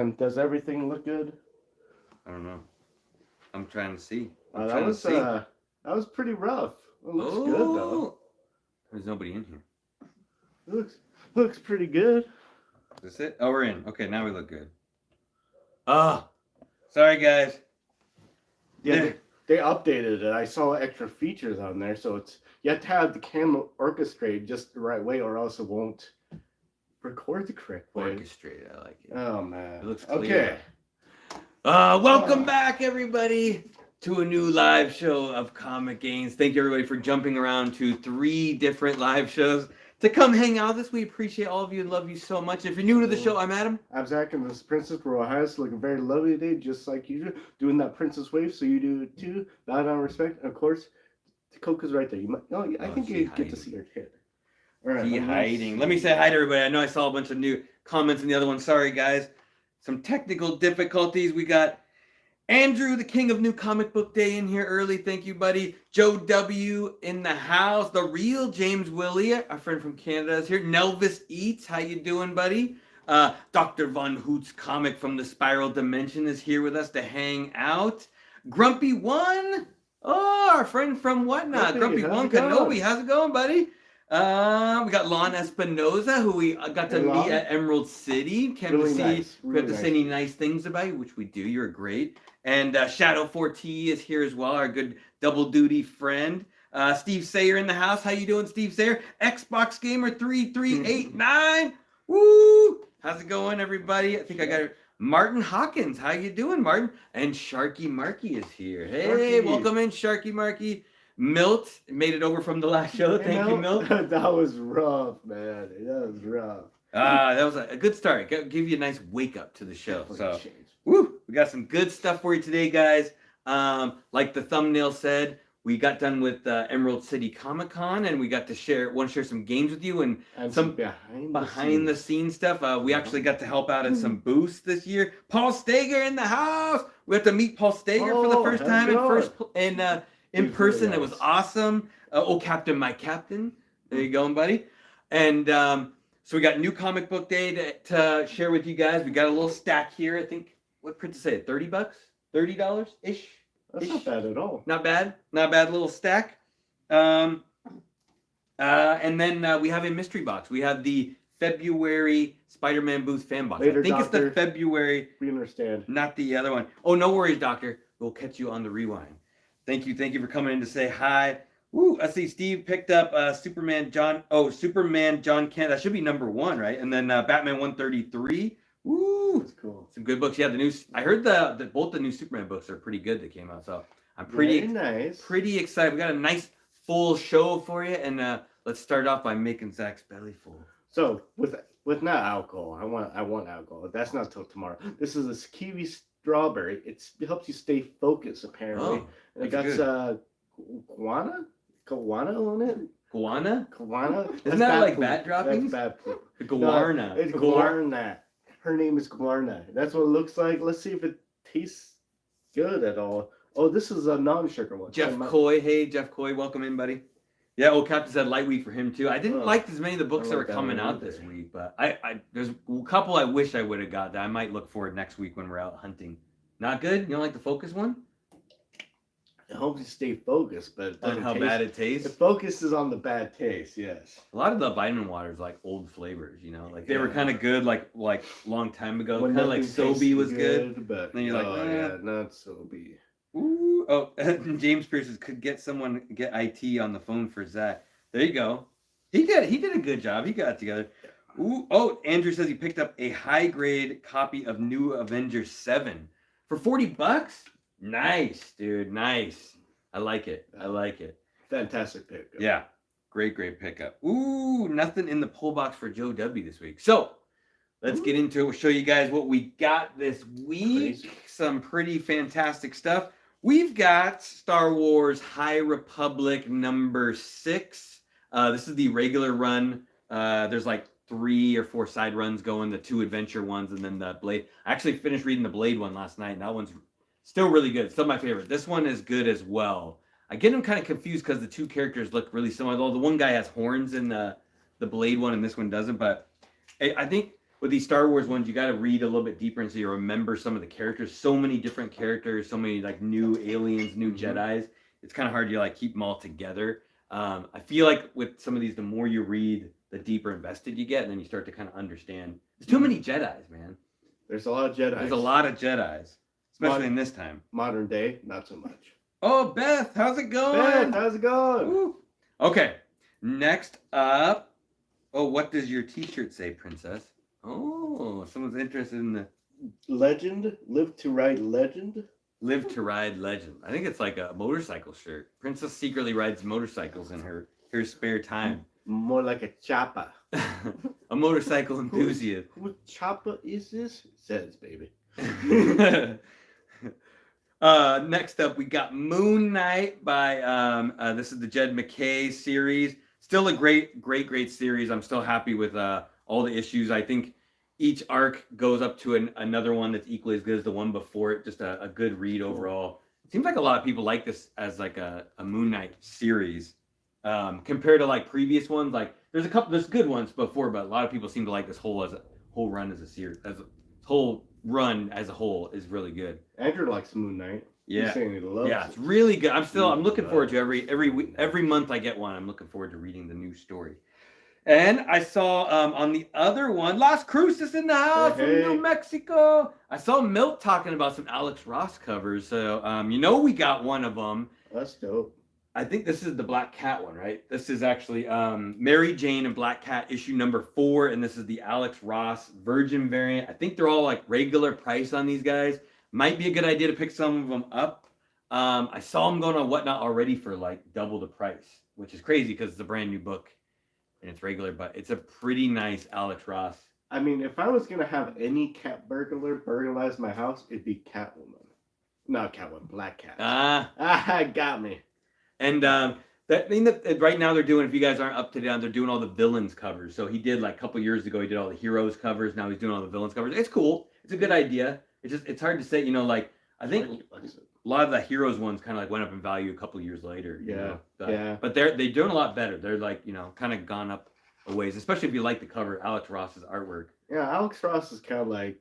And does everything look good? I don't know. I'm trying to see. That was pretty rough. It looks good though. There's nobody in here. It looks pretty good. Is this it? Oh, we're in. Okay, now we look good. Sorry guys. Yeah, they updated it. I saw extra features on there, so you have to have the camera orchestrated just the right way, or else it won't record the correct way. Orchestrated, I like it. Oh man, it looks clear. Okay. Welcome back, everybody, to a new live show of ComicGains. Thank you, everybody, for jumping around to 3 different live shows to come hang out with us. We appreciate all of you and love you so much. If you're new to the show, I'm Adam. I'm Zach, and this is Princess Royal Highest, looking very lovely today, just like you do, doing that princess wave, so you do it too. Bow down, respect, and of course, Coco's right there. I think you get to see her kid. All right, hiding. Let me say hi to everybody. I know I saw a bunch of new comments in the other one. Sorry, guys. Some technical difficulties. We got Andrew, the king of New Comic Book Day, in here early. Thank you, buddy. Joe W. in the house. The real James Willie, our friend from Canada, is here. Nelvis Eats. How you doing, buddy? Dr. Von Hoot's comic from the Spiral Dimension is here with us to hang out. Grumpy One. Oh, our friend from Whatnot. Grumpy One Kenobi. How's it going, buddy? We got Lon Espinoza, who we got to meet at Emerald City. Came to see, we have to say any nice things about you, which we do. You're great. And Shadow 4T is here as well, our good double duty friend. Steve Sayer in the house. How you doing, Steve Sayer? Xbox Gamer 3389. Woo! How's it going, everybody? I think I got it. Martin Hawkins. How you doing, Martin? And Sharky Marky is here. Hey, welcome in, Sharky Marky. Milt made it over from the last show. Thank you, Milt. That was rough, man. That was rough. That was a good start. Give you a nice wake up to the show. So, woo, we got some good stuff for you today, guys. Like the thumbnail said, we got done with Emerald City Comic Con, and we got to share some games with you and some behind the scenes stuff. We actually got to help out at some booths this year. Paul Steger in the house. We have to meet Paul Steger for the first time in person. Really nice. It was awesome. Captain, my captain. There you go, buddy. And so we got New Comic Book Day to share with you guys. We got a little stack here. I think, what Princess say? $30? $30-ish? That's not bad at all. Not bad. Not bad little stack. And then we have a mystery box. We have the February Spider-Man booth fan box. Later, I think Doctor, it's the February. We understand. Not the other one. Oh, no worries, Doctor. We'll catch you on the rewind. Thank you for coming in to say hi. Woo! I see Steve picked up Superman John Kent. That should be number 1, right? And then Batman 133. Woo! That's cool. Some good books. Yeah, I heard that both the new Superman books are pretty good that came out. So I'm pretty excited. We got a nice full show for you, and let's start off by making Zach's belly full. So with not alcohol, I want alcohol. That's not till tomorrow. This is a kiwi strawberry. It helps you stay focused, apparently. Oh, and it got guana on it. Guana? Isn't that like bat droppings? That's bad poop. Guarna. It's Guarna. Her name is Guarna. That's what it looks like. Let's see if it tastes good at all. Oh, this is a non-sugar one. Jeff Coy. Hey, Jeff Coy. Welcome in, buddy. Yeah, Captain said light week for him, too. I didn't like as many of the books that were coming out this week, but there's a couple I wish I would have got that I might look for next week when we're out hunting. Not good? You don't like the Focus one? It helps you stay focused, but it doesn't how bad it tastes? The focus is on the bad taste, yes. A lot of the vitamin waters like old flavors, like they were kind of good like long time ago. Kind of like Sobe was good. But then you're like, yeah, not Sobe. Ooh. Oh, James Pierce could get IT on the phone for Zach. There you go. He did a good job. He got it together. Ooh. Oh, Andrew says he picked up a high grade copy of New Avengers 7 for $40. Nice, dude. Nice. I like it. Fantastic pickup. Yeah. Great pickup. Ooh, nothing in the pull box for Joe W this week. So let's get into it. We'll show you guys what we got this week. Crazy. Some pretty fantastic stuff. We've got Star Wars High Republic number 6. This is the regular run. There's like 3 or 4 side runs going, the 2 adventure ones, and then the Blade. I actually finished reading the Blade one last night, and that one's still really good. Still my favorite. This one is good as well. I get them kind of confused because the 2 characters look really similar. Although the one guy has horns in the Blade one and this one doesn't. But I think with these Star Wars ones, you got to read a little bit deeper and so you remember some of the characters. So many different characters, so many like new aliens, new Jedis. It's kind of hard to like keep them all together. I feel like with some of these, the more you read, the deeper invested you get, and then you start to kind of understand. There's too many Jedis, man. There's a lot of Jedi. There's a lot of Jedis, especially in this time. Modern day, not so much. Oh, Beth, how's it going? Beth, how's it going? Woo. Okay, next up. Oh, what does your T-shirt say, Princess? Oh, someone's interested in the Legend, live to ride legend. Live to ride legend. I think it's like a motorcycle shirt. Princess secretly rides motorcycles in her spare time. More like a choppa. A motorcycle enthusiast. Who choppa is this? It says, baby. Next up, we got Moon Knight by this is the Jed MacKay series. Still a great series. I'm still happy with all the issues. I think each arc goes up to another one that's equally as good as the one before it. Just a good read overall. It seems like a lot of people like this as like a Moon Knight series compared to like previous ones. Like there's good ones before, but a lot of people seem to like this whole run as a series. Whole run as a whole is really good. Andrew likes Moon Knight. Yeah, he's saying he loves yeah, it. it's really good. I'm looking forward to every month I get one. I'm looking forward to reading the new story. And I saw on the other one, Las Cruces in the house from New Mexico. I saw Milt talking about some Alex Ross covers. So we got one of them. That's dope. I think this is the Black Cat one, right? This is actually Mary Jane and Black Cat issue number 4, and this is the Alex Ross Virgin variant. I think they're all like regular price on these guys. Might be a good idea to pick some of them up. I saw them going on Whatnot already for like double the price, which is crazy because it's a brand new book and it's regular, but it's a pretty nice Alex Ross. I mean, if I was going to have any cat burglarize my house, it'd be Catwoman. Not Catwoman, Black Cat. Got me. And that thing that right now they're doing, if you guys aren't up to date, they're doing all the villains covers. So he did like a couple years ago, he did all the heroes covers. Now he's doing all the villains covers. It's cool. It's a good idea. It's hard to say, like I think a lot of the heroes ones kind of like went up in value a couple years later. But they're doing a lot better. They're like kind of gone up a ways, especially if you like the cover, Alex Ross's artwork. Yeah, Alex Ross is kind of like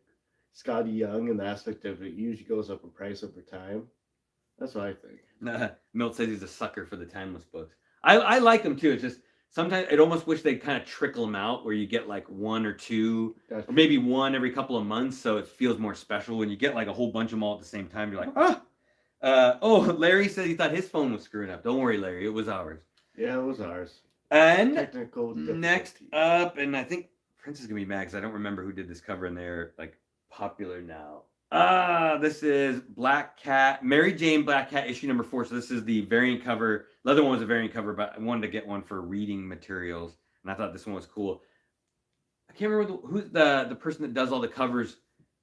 Scotty Young in the aspect of it usually goes up in price over time. That's what I think. Milt says he's a sucker for the timeless books. I like them too. It's just sometimes I'd almost wish they'd kind of trickle them out where you get like one or two, or maybe one every couple of months, so it feels more special. When you get like a whole bunch of them all at the same time, you're like, Larry said he thought his phone was screwing up. Don't worry, Larry, it was ours. Yeah, it was ours. And technical next up, and I think Prince is gonna be mad because I don't remember who did this cover, and they're like popular now. This is Black Cat, Mary Jane Black Cat issue number 4. So this is the variant cover. The other one was a variant cover, but I wanted to get one for reading materials, and I thought this one was cool. I can't remember who's the person that does all the covers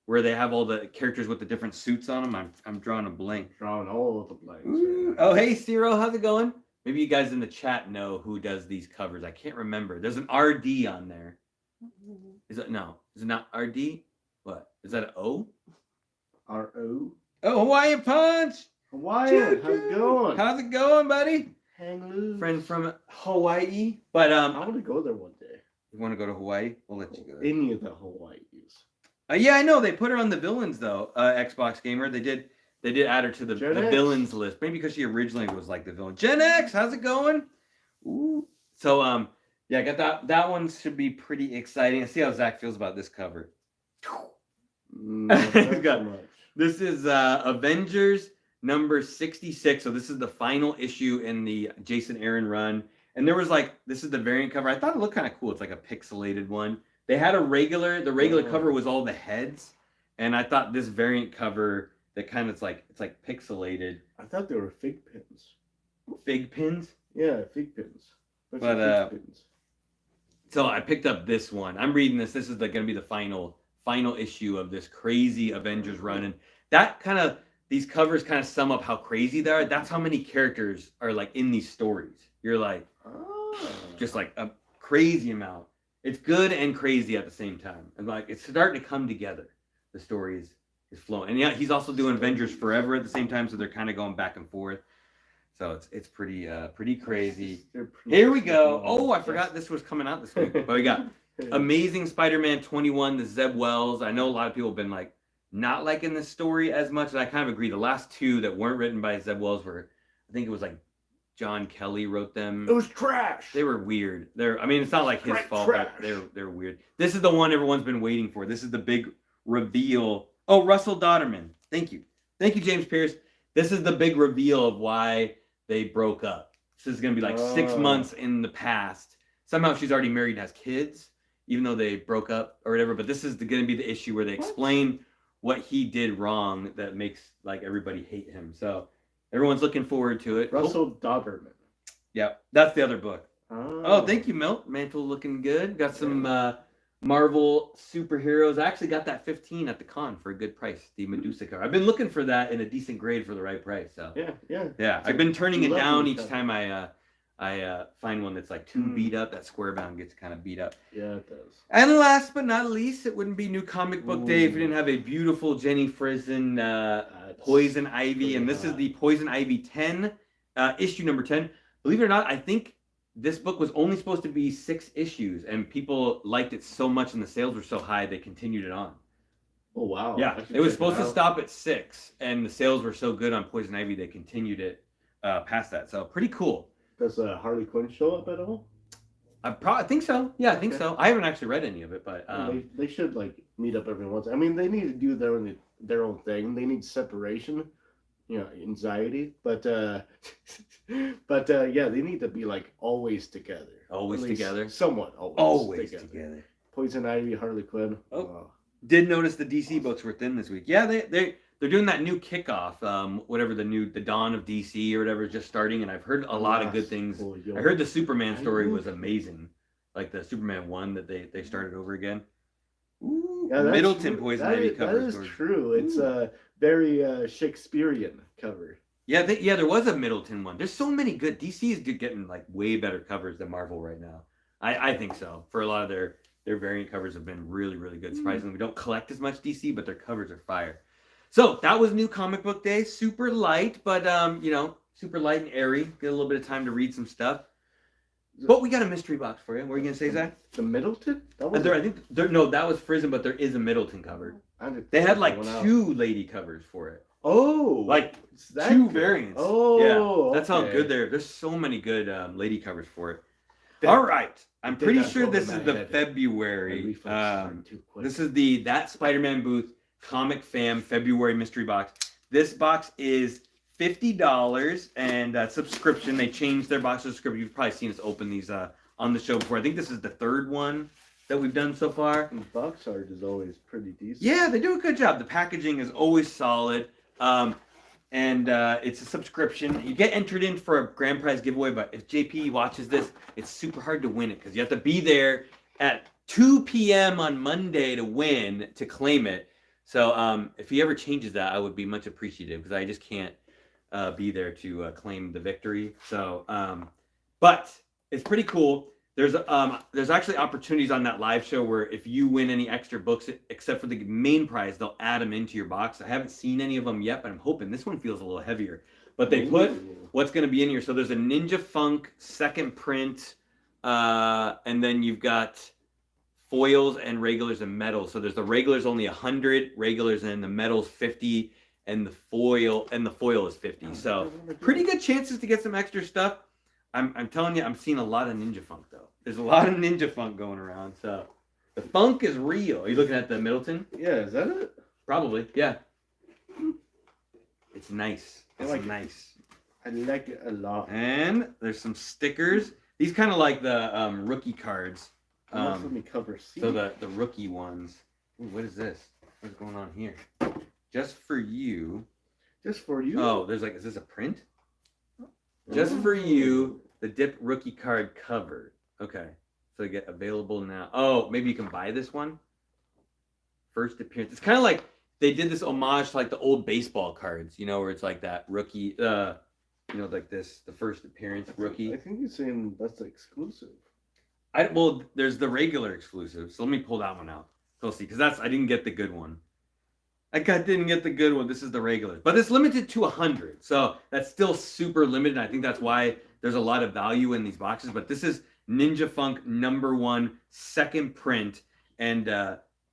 where they have all the characters with the different suits on them. I'm drawing a blank. Drawing all of the blanks. Right. Oh, hey, Ciro, how's it going? Maybe you guys in the chat know who does these covers. I can't remember. There's an RD on there. Is it not RD? What? Is that an O? R-O? Oh, Hawaiian Punch! Hawaiian, how's it going? How's it going, buddy? Hang loose. Friend from Hawaii. But I want to go there one day. You want to go to Hawaii? We'll let you go there. Any of the Hawaiis. Yeah, I know. They put her on the villains though. Xbox Gamer. They did add her to the villains list. Maybe because she originally was like the villain. Gen X, how's it going? Ooh. So yeah, I got that one should be pretty exciting. Let's see how Zach feels about this cover. This is Avengers number 66. So this is the final issue in the Jason Aaron run. And there was this is the variant cover. I thought it looked kind of cool. It's like a pixelated one. They had the regular cover was all the heads. And I thought this variant cover that kind of it's like pixelated. I thought they were fig pins. Fig pins? Yeah, fig pins. But fig pins. So I picked up this one. I'm reading this. This is going to be the final issue of this crazy Avengers run, and that these covers kind of sum up how crazy they are. That's how many characters are in these stories. You're just a crazy amount. It's good and crazy at the same time, and it's starting to come together. The story is flowing, and yeah, he's also doing Avengers Forever at the same time, so they're kind of going back and forth. So it's pretty crazy. Here we go. Oh, I forgot this was coming out this week, but we got Amazing Spider-Man 21, the Zeb Wells. I know a lot of people have been like not liking this story as much, and I kind of agree. The last two that weren't written by Zeb Wells were, I think it was like John Kelly wrote them. It was trash. They were weird. I mean, it's not like his fault, but they're weird. This is the one everyone's been waiting for. This is the big reveal. Oh, Russell Dodderman. Thank you, James Pierce. This is the big reveal of why they broke up. This is gonna be like 6 months in the past. Somehow she's already married and has kids, even though they broke up or whatever. But this is going to be the issue where they explain what he did wrong that makes like everybody hate him. So everyone's looking forward to it. Russell Dodderman. Yeah, that's the other book. Oh, Thank you, Milt. Mantle looking good. Got some Marvel superheroes. I actually got that 15 at the con for a good price. The Medusa cover. I've been looking for that in a decent grade for the right price. So yeah. I've been turning it down each time I find one that's like too beat up. That square bound gets kind of beat up. Yeah, it does. And last but not least, it wouldn't be New Comic Book Day if we didn't have a beautiful Jenny Frison Poison Ivy. And this is the Poison Ivy 10, issue number 10. Believe it or not, I think this book was only supposed to be 6 issues, and people liked it so much and the sales were so high, they continued it on. Oh, wow. Yeah, it was supposed to stop at 6, and the sales were so good on Poison Ivy, they continued it past that. So pretty cool. Does Harley Quinn show up at all? I think so. Yeah, I think so. I haven't actually read any of it, but they should like meet up every once. I mean, they need to do their own thing. They need separation, anxiety. But yeah, they need to be like always together. Always together. Somewhat always together. Poison Ivy, Harley Quinn. Oh. Did notice the DC books were thin this week. Yeah, they're doing that new kickoff, whatever the Dawn of DC or whatever is just starting, and I've heard a lot of good things. I heard the Superman story was amazing, like the Superman 1 that they started over again. Ooh, yeah, Middleton Poison Ivy cover. That is true. It's a very Shakespearean cover. Yeah, there was a Middleton one. There's so many good. DC is getting like way better covers than Marvel right now. I think so. For a lot of their variant covers have been really, really good. Surprisingly, we don't collect as much DC, but their covers are fire. So that was New Comic Book Day. Super light, but super light and airy. Get a little bit of time to read some stuff. But we got a mystery box for you. What are you gonna say, Zach? The Middleton? That was Frison, but there is a Middleton cover. They had like 2 lady covers for it. Oh, like 2 variants. Oh, yeah, that's how good there's so many good lady covers for it. All right, I'm pretty sure this is the February. This is that Spider-Man booth Comic Fam February mystery box. This box is $50 and subscription. They changed their box subscription. You've probably seen us open these on the show before. I think this is the 3rd one that we've done so far. And box art is always pretty decent. Yeah, they do a good job. The packaging is always solid. And it's a subscription. You get entered in for a grand prize giveaway, but if JP watches this, it's super hard to win it because you have to be there at 2 p.m. on Monday to win, to claim it. So if he ever changes that, I would be much appreciative because I just can't be there to claim the victory. So, but it's pretty cool. There's actually opportunities on that live show where if you win any extra books, except for the main prize, they'll add them into your box. I haven't seen any of them yet, but I'm hoping this one feels a little heavier. But they put what's going to be in here. So there's a Ninja Funk 2nd print, and then you've got foils and regulars and metals. So there's the regulars only 100, regulars and the metals 50, and the foil is 50. So pretty good chances to get some extra stuff. I'm telling you, I'm seeing a lot of Ninja Funk though. There's a lot of Ninja Funk going around. So the funk is real. Are you looking at the Middleton? Yeah, is that it? Probably, yeah. It's nice. Nice. I like it a lot. And there's some stickers. These kind of like the rookie cards. Let me cover C. So the rookie ones. Ooh, what is this? What's going on here? Just for you. Just for you? Oh, is this a print? Just for you, the Dip rookie card cover. Okay. So you get available now. Oh, maybe you can buy this one. First appearance. It's kind of like they did this homage to like the old baseball cards, where it's like that rookie, like this, the first appearance rookie. I think you're saying that's exclusive. Well, there's the regular exclusive. So let me pull that one out. So see, because I didn't get the good one. Didn't get the good one. This is the regular, but it's limited to 100. So that's still super limited. I think that's why there's a lot of value in these boxes. But this is Ninja Funk #1 second print, and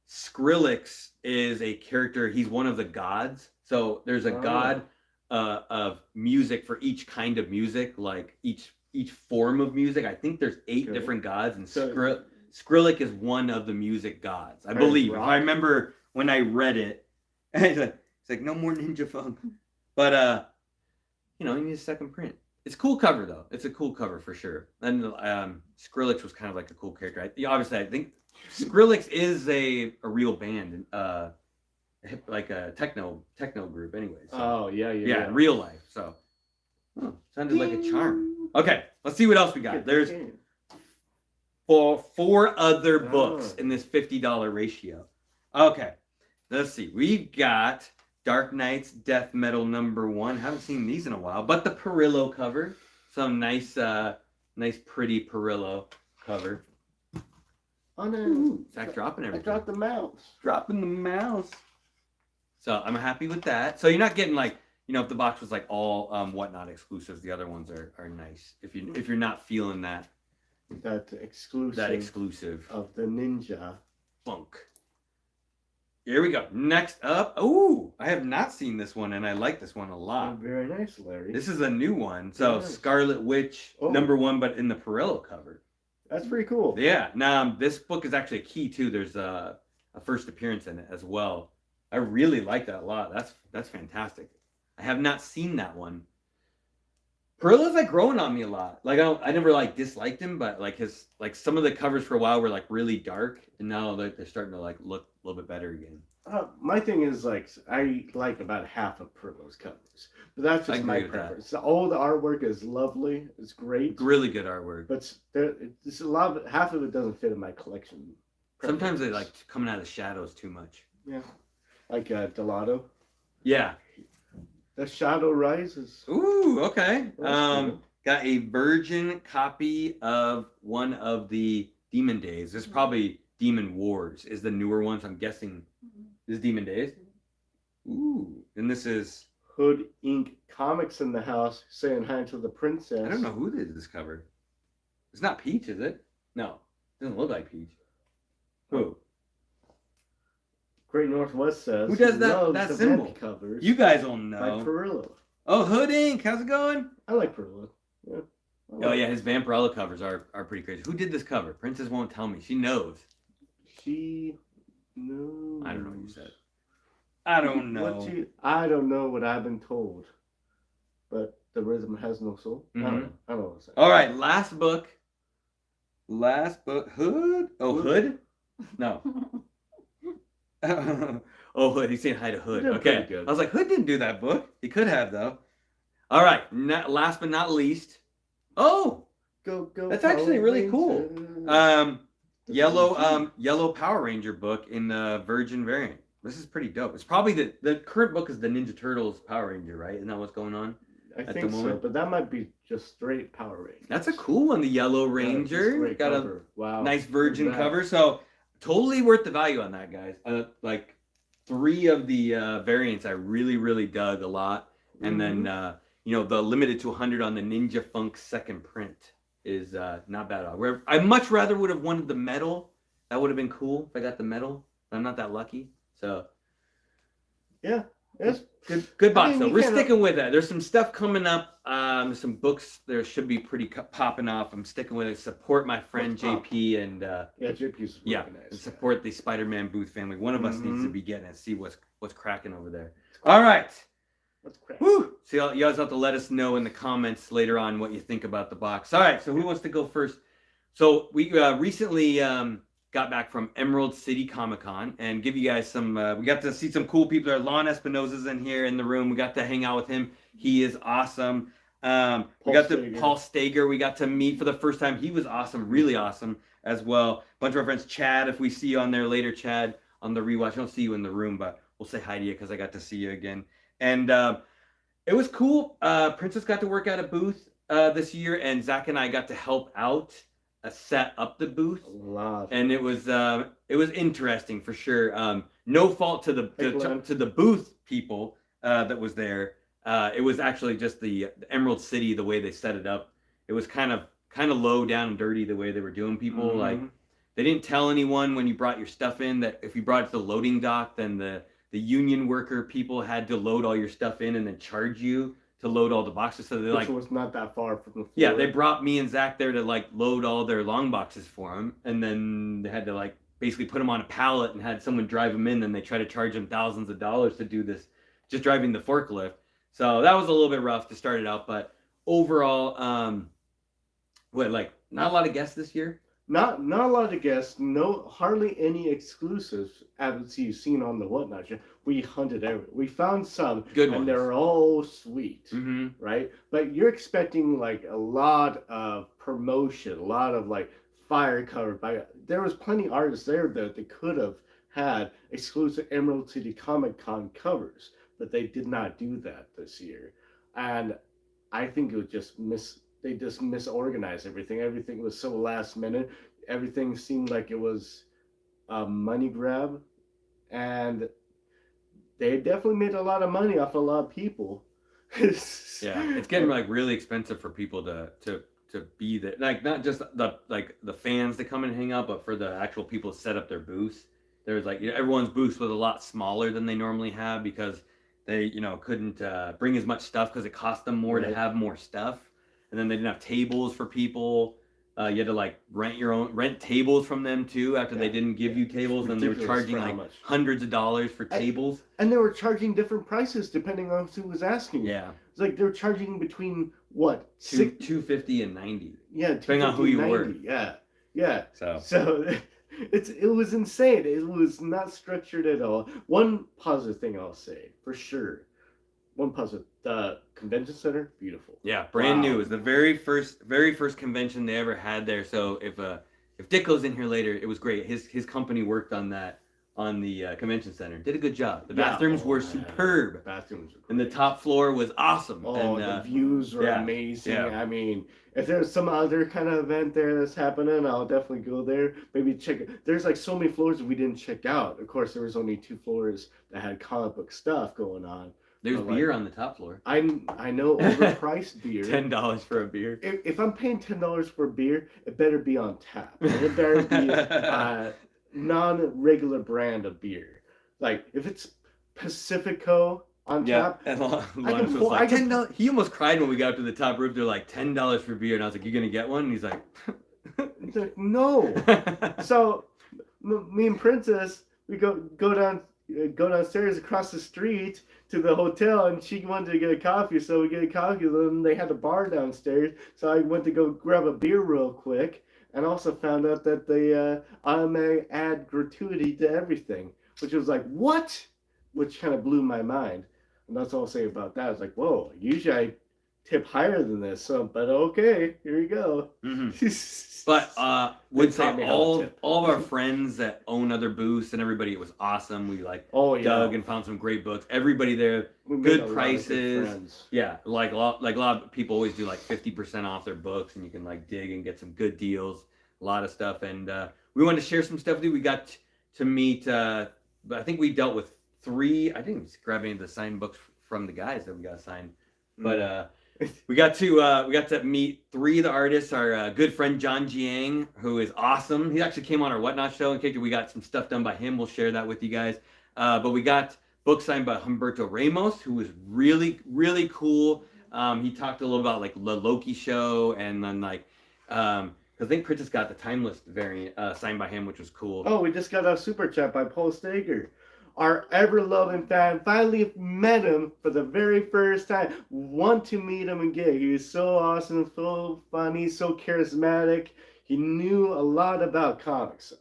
Skrillex is a character. He's one of the gods. So there's a god of music for each kind of music, like each form of music. I think there's 8 different gods, and Skrillex is one of the music gods, I believe. If I remember when I read it, it's like no more Ninja Funk, but you know, he needs a second print. It's a cool cover though. It's a cool cover for sure. And Skrillex was kind of like a cool character. Obviously, I think Skrillex is a real band, like a techno group, anyway. So, yeah, in real life. So, sounded like a charm. Okay, let's see what else we got. There's 4 other books in this $50 ratio. Okay, let's see. We've got Dark Knight's Death Metal #1. Haven't seen these in a while, but the Perillo cover. Some nice pretty Perillo cover. Oh no! Zach dropping everything. I dropped the mouse. Dropping the mouse. So I'm happy with that. So you're not getting like, you know, if the box was like all whatnot exclusives, the other ones are nice. If you're not feeling that exclusive of the Ninja Funk. Here we go. Next up, oh, I have not seen this one, and I like this one a lot. Very nice, Larry. This is a new one. So nice. Scarlet Witch #1, but in the Perillo cover. That's pretty cool. Yeah. Now this book is actually a key too. There's a first appearance in it as well. I really like that a lot. That's fantastic. I have not seen that one. Perillo's like growing on me a lot. Like I never like disliked him, but like some of the covers for a while were like really dark, and now they're starting to like look a little bit better again. My thing is like I like about half of Perillo's covers, but that's just my preference. All the artwork is lovely. It's great. Really good artwork. But there's a lot of half of it doesn't fit in my collection. Sometimes they like coming out of the shadows too much. Yeah, like Delato. Yeah. The Shadow Rises. Ooh, okay. Got a virgin copy of one of the Demon Days. This is probably Demon Wars is the newer one, so I'm guessing this is Demon Days. Ooh, and this is Hood Inc. Comics in the house saying hi to the princess. I don't know who did this cover. It's not Peach, is it? No, it doesn't look like Peach. Who? Great Northwest says. Who does that symbol? Covers you guys don't know. Like Perillo. Oh, Hood Inc. How's it going? I like Perillo. Yeah. Yeah, his Vampirella covers are pretty crazy. Who did this cover? Princess won't tell me. She knows. She knows. I don't know what you said. I don't know. I don't know what I've been told. But the rhythm has no soul. Mm-hmm. I don't know what to say. All right, last book. Hood? Oh, Hood? No. Oh, Hood. He's saying hi to Hood. Okay. I was like, Hood didn't do that book. He could have, though. All right. Last but not least. Oh, go. That's actually really cool. Yellow Power Ranger book in the Virgin variant. This is pretty dope. It's probably the current book is the Ninja Turtles Power Ranger, right? Isn't that what's going on? I think so, but that might be just straight Power Ranger. That's a cool one. The Yellow Ranger got a nice Virgin cover. So totally worth the value on that, guys. Like 3 of the variants I really, really dug a lot. And then, the limited to 100 on the Ninja Funk second print is not bad at all. I much rather would have wanted the metal. That would have been cool if I got the metal. But I'm not that lucky. So, yeah. It's good box, though. We're sticking with that. There's some stuff coming up. Some books there should be pretty popping off. I'm sticking with it. Support my friend JP and JP's really nice. And support the Spider-Man Booth family. One of us needs to be getting it. See what's cracking over there. All right. What's cracking? Woo! So you guys have to let us know in the comments later on what you think about the box. All right. So who wants to go first? So we recently got back from Emerald City Comic-Con and give you guys some, we got to see some cool people there. Lon Espinosa's in here in the room. We got to hang out with him. He is awesome. We got Paul Stager. We got to meet for the first time. He was awesome, really awesome as well. A bunch of our friends, Chad, if we see you on there later, Chad, on the rewatch. I don't see you in the room, but we'll say hi to you because I got to see you again. And it was cool. Princess got to work at a booth this year, and Zach and I got to help out set up the booth, and it was interesting for sure. No fault to the booth people that was there. It was actually just the Emerald City, the way they set it up. It was kind of kind of low down and dirty the way they were doing people. Mhm. Like they didn't tell anyone when you brought your stuff in that if you brought it to the loading dock, then the union worker people had to load all your stuff in and then charge you to load all the boxes. So they Which like was not that far from the floor. yeah, they brought me and Zach there to like load all their long boxes for them, and then they had to like basically put them on a pallet and had someone drive them in. Then they try to charge them thousands of dollars to do this, just driving the forklift. So that was a little bit rough to start it out, but overall, not a lot of guests this year. Not a lot of guests. No, hardly any exclusives as you've seen on the Whatnot show. We hunted every. We found some Good and ones. they're all sweet, Mm-hmm. right? But you're expecting like a lot of promotion, a lot of like fire covered by. There was plenty of artists there that they could have had exclusive Emerald City Comic Con covers, but they did not do that this year, and I think it was just they just misorganized everything. Everything was so last minute. Everything seemed like it was a money grab, and they definitely made a lot of money off a lot of people. Yeah, it's getting like really expensive for people to be there. Like not just the fans to come and hang out, but for the actual people to set up their booths. There's like everyone's booth was a lot smaller than they normally have because they couldn't bring as much stuff because it cost them more to have more stuff. And then they didn't have tables for people. You had to like rent tables from them too after they didn't give you tables, and they were charging like hundreds of dollars for tables. And they were charging different prices depending on who was asking. Yeah, it's like they were charging between what $250 and $90. Yeah, depending on who you 90, were. Yeah. So it was insane. It was not structured at all. One positive thing I'll say for sure. One positive. The convention center, beautiful. Yeah, brand new. It was the very first convention they ever had there. So if Dick goes in here later, it was great. His company worked on that on the convention center. Did a good job. The bathrooms were superb. The bathrooms were great. And the top floor was awesome. Oh, and, the views were amazing. Yeah. I mean, if there's some other kind of event there that's happening, I'll definitely go there. Maybe check it. There's like so many floors that we didn't check out. Of course, there was only 2 floors that had comic book stuff going on. There's beer on the top floor. I know overpriced beer. $10 for a beer. If I'm paying $10 for a beer, it better be on tap. It better be non-regular brand of beer. Like if it's Pacifico on tap, and Lawrence was like $10. He almost cried when we got up to the top roof. They're like $10 for beer, and I was like, "You gonna get one?" And he's like, "No." So me and Princess, we go downstairs across the street to the hotel, and she wanted to get a coffee, so we get a coffee. Then they had a bar downstairs, so I went to go grab a beer real quick, and also found out that they automatically add gratuity to everything, which was like, what? Which kind of blew my mind. And that's all I'll say about that. It's like, whoa, usually I tip higher than this, but okay, here you go. Mm-hmm. But would say all of our friends that own other booths and everybody, it was awesome. We dug and found some great books. Everybody there, good prices. Yeah, like a lot of people always do like 50% off their books, and you can like dig and get some good deals. A lot of stuff, and we wanted to share some stuff with you. We got to meet. But I think we dealt with 3. I didn't grab any of the signed books from the guys that we got signed, but. We got to meet 3 of the artists. Our good friend John Jiang, who is awesome. He actually came on our Whatnot show. In case we got some stuff done by him, we'll share that with you guys. But we got books signed by Humberto Ramos, who was really, really cool. He talked a little about like the Loki show, and then like I think Princess got the Timeless variant signed by him, which was cool. Oh, we just got a super chat by Paul Stager. Our ever-loving fan finally met him for the very first time. Want to meet him again. He was so awesome, so funny, so charismatic. He knew a lot about comics.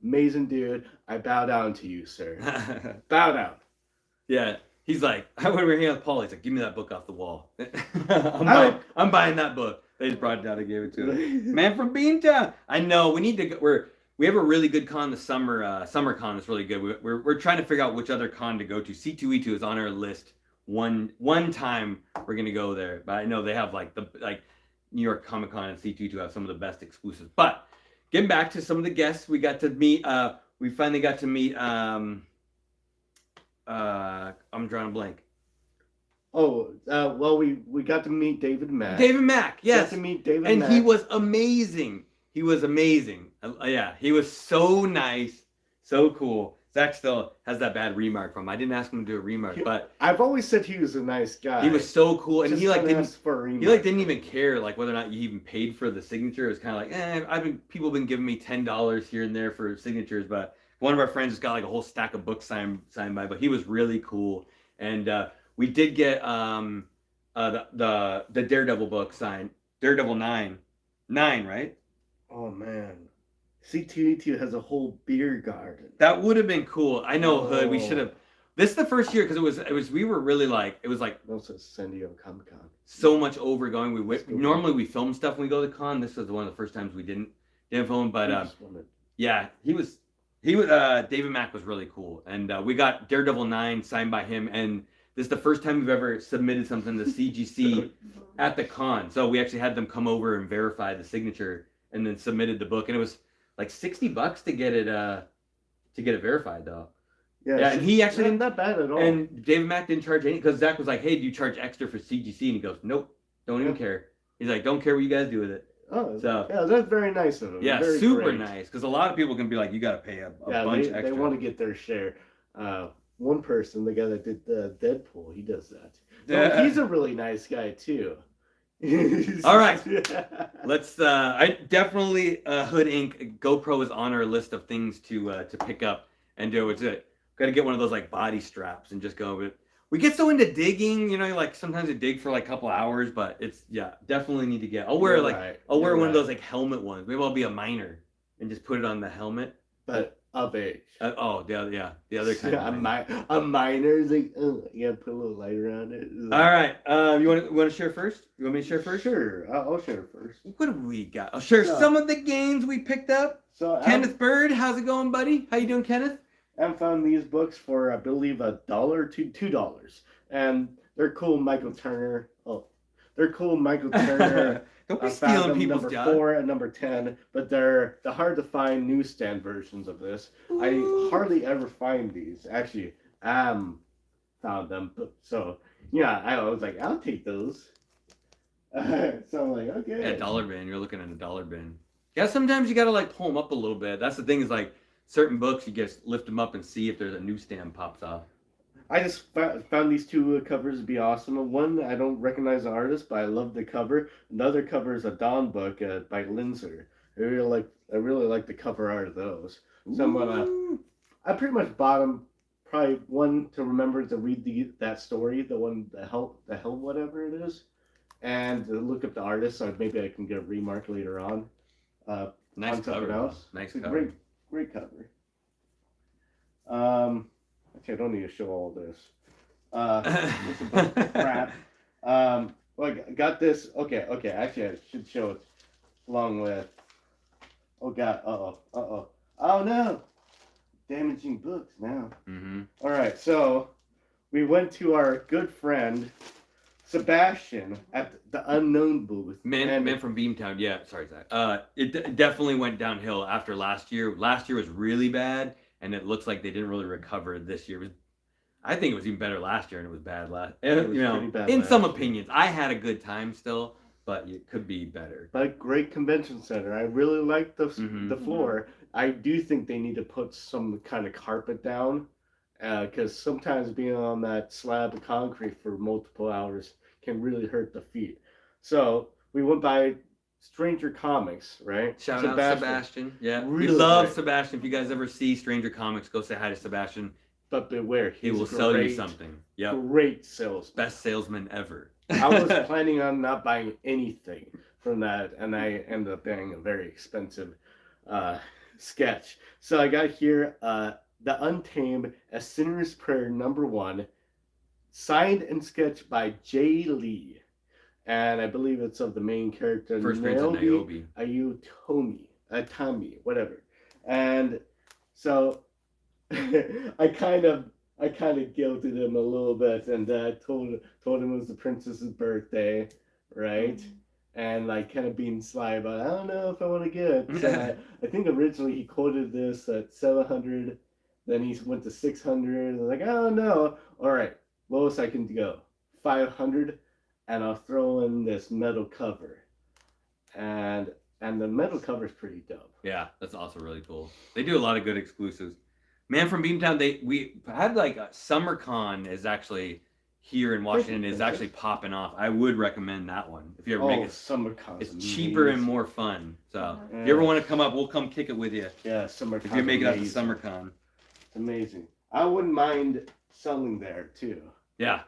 Amazing dude. I bow down to you, sir. Bow down. Yeah. He's like, when we were hanging out with Paul, he's like, give me that book off the wall. I'm buying that book. They just brought it down and gave it to him. Man from Beantown. I know. We need to go. We have a really good con this summer. Summer con is really good. We're trying to figure out which other con to go to. C2E2 is on our list. One time we're gonna go there, but I know they have like New York Comic Con and C2E2 have some of the best exclusives. But getting back to some of the guests we got to meet. We finally got to meet. I'm drawing a blank. Well, we got to meet David Mack. David Mack, yes. Got to meet David and Mack. he was amazing. He was amazing. Yeah, he was so nice, so cool. Zach still has that bad remark from him. I didn't ask him to do a remark, but I've always said he was a nice guy. he was so cool, and Just he like kinda didn't asked for a remark. he like didn't even care like whether or not you even paid for the signature. It was kind of like, people have been giving me $10 here and there for signatures, but one of our friends just got like a whole stack of books signed by. But he was really cool, and we did get the Daredevil book signed, Daredevil 9, right? Oh man, C2E2 has a whole beer garden. That would have been cool. I know, Hood. We Oh. should have. This is the first year because it was we were really like it was like Also San Diego Comic Con. so much overgoing. Let's go. Normally we film stuff when we go to con. This was one of the first times we didn't film, I but just wanted- yeah, he was David Mack was really cool, and we got Daredevil 9 signed by him, and this is the first time we've ever submitted something to CGC at the con. So we actually had them come over and verify the signature, and then submitted the book, and it was like $60 to get it verified though. Yeah, and he actually not that bad at all. And David Mack didn't charge any because Zach was like, "Hey, do you charge extra for CGC?" And he goes, "Nope, don't even care." He's like, "Don't care what you guys do with it." Oh, So yeah, that's very nice of him. yeah, Very super great. nice because a lot of people can be like, "You got to pay a bunch extra." They want to get their share. One person, the guy that did the Deadpool, he does that. Yeah. He's a really nice guy too. All right. Let's. I definitely Hood Inc. GoPro is on our list of things to pick up and do. It's it. Got to get one of those like body straps and just go with it. We get so into digging, like sometimes you dig for like a couple hours, but it's definitely need to get. I'll wear one of those like helmet ones. Maybe I'll be a miner and just put it on the helmet. But of age. The other kind. A miner is like, you gotta put a little light around it. All right. You want to share first? You want me to share first? Sure, I'll share first. What have we got? I'll share some of the games we picked up. So Kenneth Bird, how's it going, buddy? How you doing, Kenneth? I found these books for I believe $1 to $2, and they're cool. Michael Turner. Oh, they're cool. Michael Turner. Don't be stealing people's number jobs. 4 and number 10, but they're the hard to find newsstand versions of this. Ooh. I hardly ever find these. Actually, found them. So yeah, I was like, I'll take those. So I'm like, okay. Yeah, dollar bin. You're looking at a dollar bin. Yeah, sometimes you gotta like pull them up a little bit. That's the thing is like certain books you just lift them up and see if there's a newsstand pops off. I just found these two covers to be awesome. One, I don't recognize the artist, but I love the cover. Another cover is a Dawn book by Linzer. I really like the cover art of those. So I pretty much bought them. Probably one to remember to read that story, the one the hell whatever it is, and to look up the artist. So maybe I can get a remark later on. Nice cover. Else. Nice It's a cover. great cover. Okay, I don't need to show all this. It's a bunch of crap. Well, I got this. Okay. Actually, I should show it along with. Oh God. Oh no! Damaging books now. Mm-hmm. All right. So we went to our good friend Sebastian at the Unknown booth. Man from Beamtown. Yeah, sorry, Zach. It definitely went downhill after last year. Last year was really bad, and it looks like they didn't really recover this year. I think it was even better last year, and it was bad last. It was pretty bad in last some year. opinions, I had a good time still, but it could be better. But great convention center. I really like the floor. I do think they need to put some kind of carpet down, because sometimes being on that slab of concrete for multiple hours can really hurt the feet. So we went by Stranger Comics, right? Shout out Sebastian. Yeah, we Really love great. Sebastian. If you guys ever see Stranger Comics, go say hi to Sebastian. But beware, He will sell you something. Yep. Great salesman. Best salesman ever. I was planning on not buying anything from that, and I ended up buying a very expensive sketch. So I got here The Untamed, A Sinner's Prayer #1, signed and sketched by Jay Lee. And I believe it's of the main character, First name's Niobe. Tommy, whatever. And so I kind of guilted him a little bit, and told him it was the princess's birthday, right? And like kind of being sly about it. I don't know if I want to get it. So I think originally he quoted this at 700, then he went to 600. I was like, I don't know. All right, lowest I can go, 500, and I'll throw in this metal cover, and the metal cover is pretty dope. Yeah, that's also really cool. They do a lot of good exclusives. Man from Beamtown, we had like a SummerCon is actually here in Washington is actually popping off. I would recommend that one if you ever make it. SummerCon. It's cheaper and more fun. So if you ever want to come up, we'll come kick it with you. Yeah, SummerCon. If you make it out to SummerCon. It's amazing. I wouldn't mind selling there too. Yeah.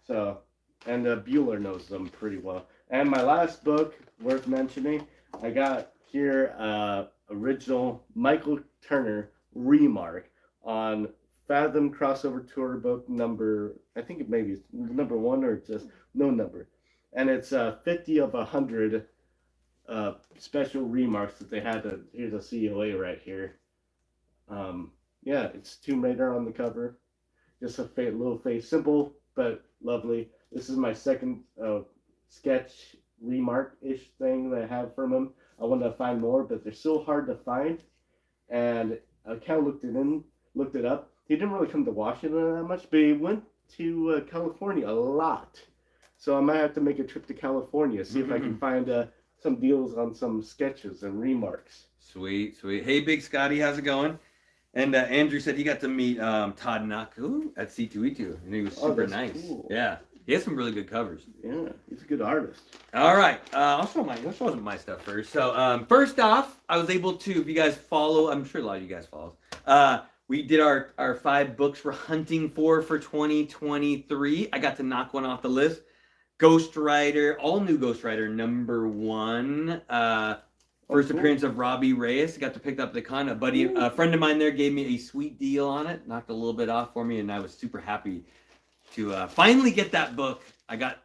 So, and Bueller knows them pretty well. And my last book worth mentioning, I got here original Michael Turner remark on Fathom Crossover Tour book number, I think it maybe it's number 1 or just no number. And it's 50 of 100 special remarks that they had. Here's a COA right here. Yeah, it's Tomb Raider on the cover. Just a little face, simple but lovely. This is my second sketch remark-ish thing that I have from him. I want to find more, but they're so hard to find. And I kind of looked it up. He didn't really come to Washington that much, but he went to California a lot. So I might have to make a trip to California, see if I can find some deals on some sketches and remarks. Sweet, sweet. Hey, Big Scotty, how's it going? And Andrew said he got to meet Todd Naku at C2E2, and he was super nice. Cool. Yeah, he has some really good covers. Yeah, he's a good artist. All right, I'll show my stuff first. So first off, I was able to, if you guys follow, I'm sure a lot of you guys follow. We did our 5 books we're hunting for 2023. I got to knock one off the list. Ghost Rider, all new Ghost Rider number 1. First appearance of Robbie Reyes. Got to pick up the con. A friend of mine there gave me a sweet deal on it. Knocked a little bit off for me, and I was super happy to finally get that book. I got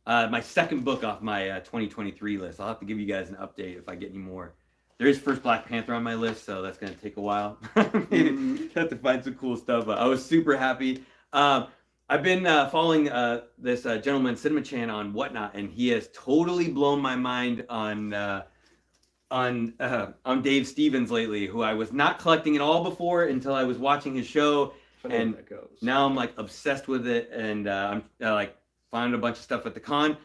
my second book off my 2023 list. I'll have to give you guys an update if I get any more. There is first Black Panther on my list, so that's going to take a while. Have to find some cool stuff. But I was super happy. I've been following this gentleman, Cinema Chan, on Whatnot, and he has totally blown my mind on Dave Stevens lately, who I was not collecting at all before until I was watching his show, and now I'm like obsessed with it, and I'm like found a bunch of stuff at the con,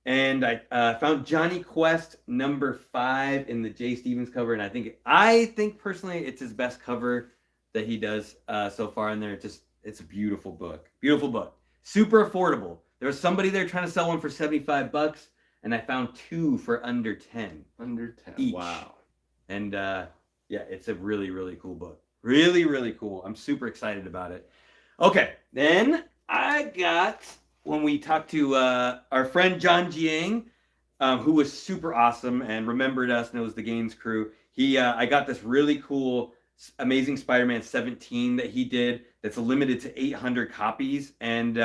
and I found Johnny Quest number 5 in the Jay Stevens cover, and I think personally it's his best cover that he does so far in there. It's a beautiful book, super affordable. There was somebody there trying to sell one for $75. And I found 2 for under 10. Under 10. Each. Wow. And yeah, it's a really, really cool book. Really, really cool. I'm super excited about it. Okay, then I got, when we talked to our friend John Jiang, who was super awesome and remembered us, knows the Gaines crew. I got this really cool Amazing Spider-Man 17 that he did that's limited to 800 copies. And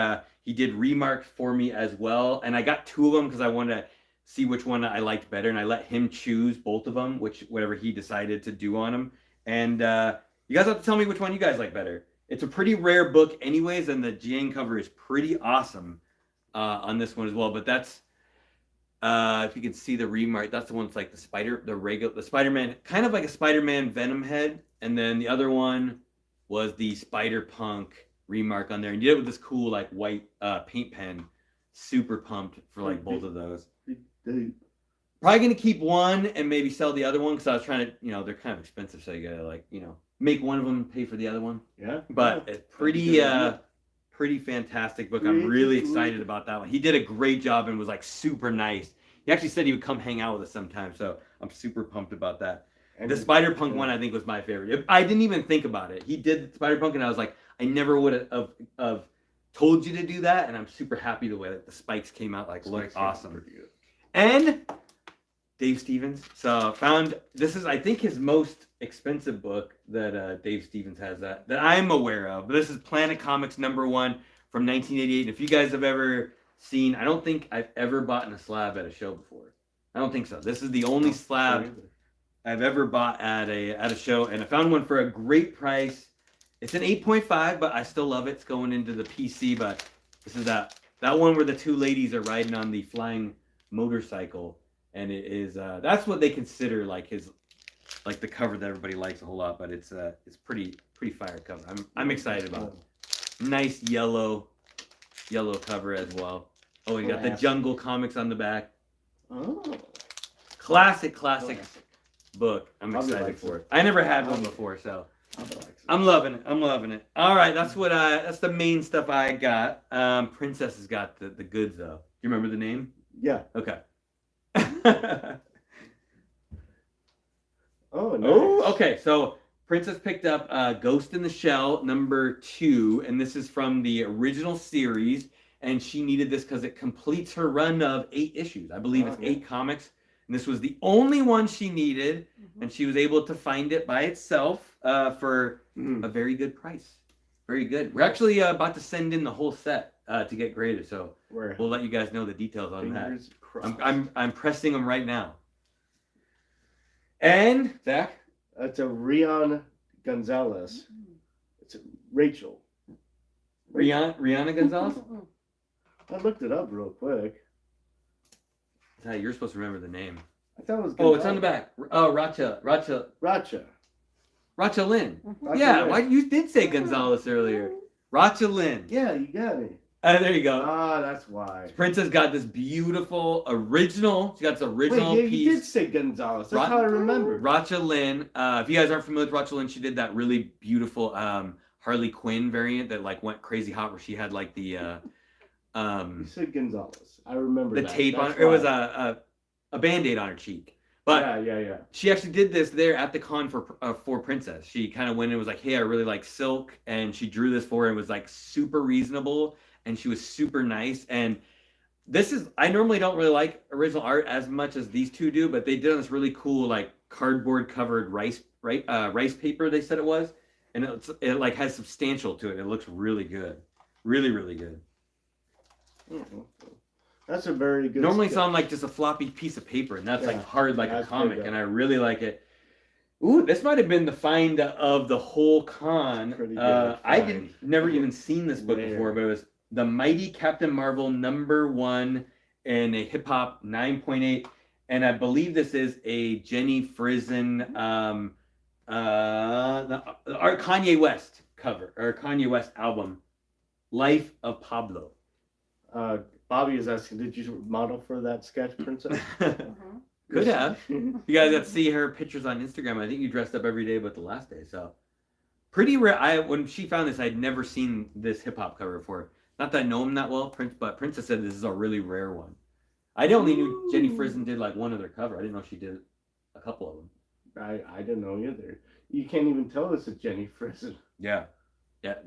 he did remarks for me as well. And I got 2 of them because I wanted to see which one I liked better. And I let him choose both of them, whatever he decided to do on them. And you guys have to tell me which one you guys like better. It's a pretty rare book anyways. And the Jiang cover is pretty awesome on this one as well. But that's, if you can see the remark, that's the one that's like the Spider-Man, kind of like a Spider-Man Venom head. And then the other one was the Spider-Punk remark on there, and you did it with this cool like white paint pen. Super pumped for like both of those. Probably gonna keep one and maybe sell the other one because I was trying to, they're kind of expensive, so you gotta make one of them pay for the other one. Yeah. But it's pretty fantastic book. I'm really excited about that one. He did a great job and was like super nice. He actually said he would come hang out with us sometime, so I'm super pumped about that. And the Spider-Punk one I think was my favorite. I didn't even think about it. He did Spider-Punk and I was like, I never would have told you to do that, and I'm super happy the way that the spikes came out. Looked awesome. And Dave Stevens. So this is I think his most expensive book that Dave Stevens has that I'm aware of. But this is Planet Comics number 1 from 1988. And if you guys have ever seen, I don't think I've ever bought in a slab at a show before. I don't think so. This is the only slab I've ever bought at a show, and I found one for a great price. It's an 8.5, but I still love it. It's going into the PC, but this is that one where the 2 ladies are riding on the flying motorcycle, and it is that's what they consider like the cover that everybody likes a whole lot, but it's pretty fire cover. I'm excited about it. Nice yellow yellow cover as well. Oh, you got the Classic. Jungle Comics on the back. Oh. Classic Classic. book. I'm I'll be excited like for it. it. I never had I'll one be- before, so I'll be like, I'm loving it. I'm loving it. All right, that's the main stuff I got. Princess has got the goods though. Do you remember the name? yeah. Okay. Oh, nice. Oh, okay. So Princess picked up Ghost in the Shell #2, and this is from the original series. And she needed this because it completes her run of 8 issues. I believe it's 8 comics. And this was the only one she needed, and she was able to find it by itself for a very good price. Very good. We're actually about to send in the whole set to get graded, so we'll let you guys know the details on Fingers that. crossed. I'm pressing them right now. And Zach, That's a Rion Gonzalez. It's a Rachel. Rihanna Gonzalez. I looked it up real quick. You're supposed to remember the name. I thought it was. Oh, it's on the back. Oh, Racha Lynn. Yeah, why you did say Gonzalez earlier? Racha Lynn. Yeah, you got it. There you go. Ah, that's why. Princess got this beautiful original. She got this original Wait, yeah, piece. you did say Gonzalez. That's how I remember. Racha Lynn. If you guys aren't familiar with Racha Lynn, she did that really beautiful Harley Quinn variant that like went crazy hot, where she had like the You said Gonzalez. I remember the that. tape on. That's It was why. a Band-Aid on her cheek. But yeah. she actually did this there at the con for Princess. She kind of went and was like, "Hey, I really like silk," and she drew this for her and was like super reasonable, and she was super nice. And this is, I normally don't really like original art as much as these two do, but they did on this really cool like cardboard covered rice paper. They said it was, and it like has substantial to it. It looks really good, really good. Mhm. That's a very good. Normally, it's sketch. on like just a floppy piece of paper, and that's Yeah, like hard like a that's comic, pretty and I really like it. Ooh, this might have been the find of the whole con. Pretty good I find. never even seen this book Rare. before, but it was the Mighty Captain Marvel #1 and a hip hop 9.8, and I believe this is a Jenny Frison Kanye West cover or Kanye West album, Life of Pablo. Bobby is asking, did you model for that sketch, Princess? Could have. You guys got to see her pictures on Instagram. I think you dressed up every day but the last day. So pretty rare. When she found this, I'd never seen this hip hop cover before. Not that I know him that well, but Princess said this is a really rare one. I only knew Jenny Frison did like one other cover. I didn't know she did a couple of them. I didn't know either. You can't even tell it's a Jenny Frison. Yeah.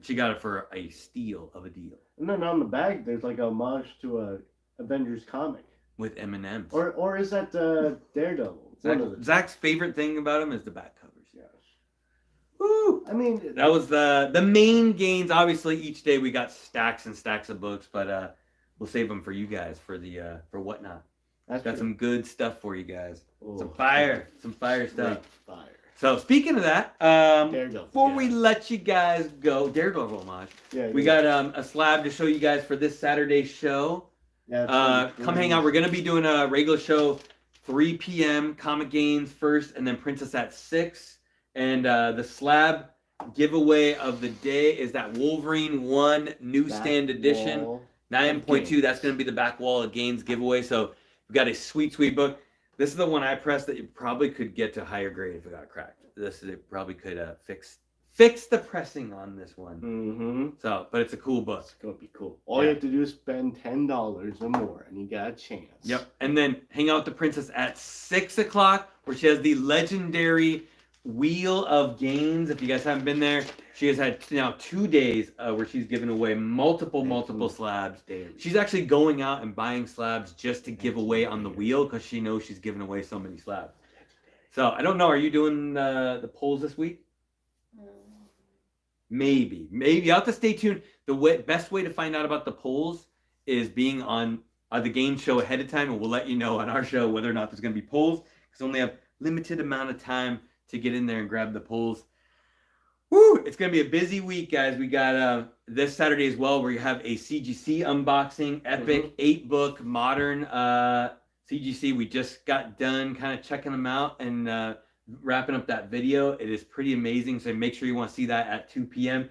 She got it for a steal of a deal. And then on the back, there's like a homage to a Avengers comic. With M&M's. Or is that Daredevil? Zach's favorite thing about him is the back covers. Yes. Woo! I mean, That was the main gains. Obviously, each day we got stacks and stacks of books, but we'll save them for you guys for whatnot. that's Got true. some good stuff for you guys. Oh, Some fire stuff. great fire. So speaking of that, Daredevil. before we let you guys go, Daredevil homage. We got a slab to show you guys for this Saturday show. Yeah, Come hang out. We're gonna be doing a regular show 3 p.m. ComicGains first, and then Princess at 6. And the slab giveaway of the day is that Wolverine 1 newsstand edition 9.2. That's gonna be the back wall of Gaines giveaway. So we've got a sweet book. This is the one I pressed that you probably could get to higher grade if it got cracked. It probably could fix the pressing on this one. Mm-hmm. So, but it's a cool book. It's gonna be cool. All you have to do is spend $10 or more, and you got a chance. Yep. And then hang out with the Princess at 6 o'clock, where she has the legendary Wheel of Gains. If you guys haven't been there, she has had now 2 days where she's given away multiple slabs. She's actually going out and buying slabs just to give away on the wheel because she knows she's giving away so many slabs. So I don't know. Are you doing the polls this week? Maybe. You'll have to stay tuned. The best way to find out about the polls is being on the game show ahead of time, and we'll let you know on our show whether or not there's going to be polls, because we only have limited amount of time to get in there and grab the polls. Woo! It's going to be a busy week, guys. We got this Saturday as well, where you have a CGC unboxing, epic 8-book modern CGC. We just got done kind of checking them out and wrapping up that video. It is pretty amazing, so make sure you want to see that at 2 p.m.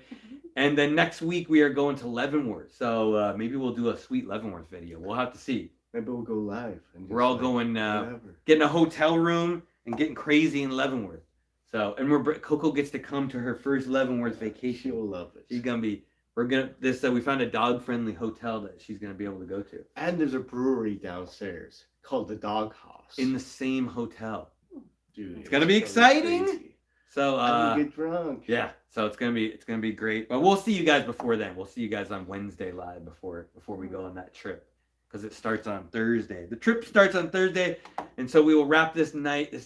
And then next week we are going to Leavenworth. So maybe we'll do a sweet Leavenworth video. We'll have to see. Maybe we'll go live. And We're all going, getting a hotel room and getting crazy in Leavenworth. So, and Coco gets to come to her first Leavenworth vacation. She'll love it. She's gonna be. We found a dog-friendly hotel that she's gonna be able to go to. And there's a brewery downstairs called the Dog House. In the same hotel. Dude, it's gonna be exciting. Crazy. So get drunk. Yeah. So it's gonna be great. But we'll see you guys before then. We'll see you guys on Wednesday live before we go on that trip. Because it starts on Thursday. The trip starts on Thursday. And so we will wrap this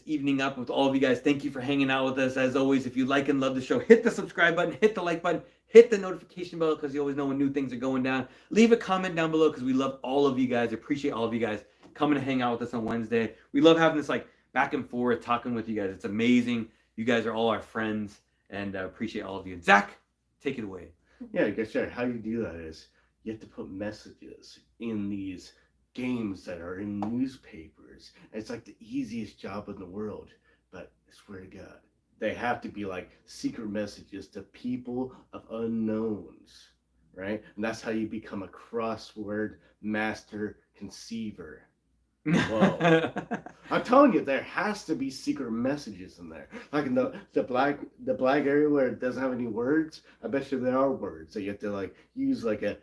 evening up with all of you guys. Thank you for hanging out with us. As always, if you like and love the show, hit the subscribe button, hit the like button, hit the notification bell because you always know when new things are going down. Leave a comment down below because we love all of you guys. Appreciate all of you guys coming to hang out with us on Wednesday. We love having this like back and forth, talking with you guys. It's amazing. You guys are all our friends and appreciate all of you. Zach, take it away. Yeah, guess how you do that is you have to put messages in these games that are in newspapers. It's like the easiest job in the world, but I swear to God, they have to be like secret messages to people of unknowns, right? And that's how you become a crossword master conceiver. Whoa. I'm telling you, there has to be secret messages in there. Like in the black area where it doesn't have any words, I bet you there are words. So you have to like use like a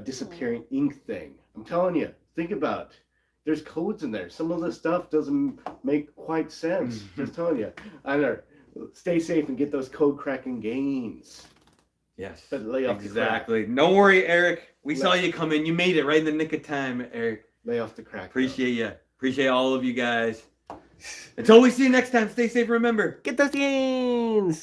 disappearing ink thing. I'm telling you, think about it. There's codes in there. Some of the stuff doesn't make quite sense. Just telling you. I know. Stay safe and get those code cracking gains. Yes. But lay off exactly. The crack. Don't worry, Eric. We saw you come in. You made it right in the nick of time, Eric. Lay off the crack. Appreciate you. Appreciate all of you guys. Until we see you next time, stay safe. Remember, get those gains.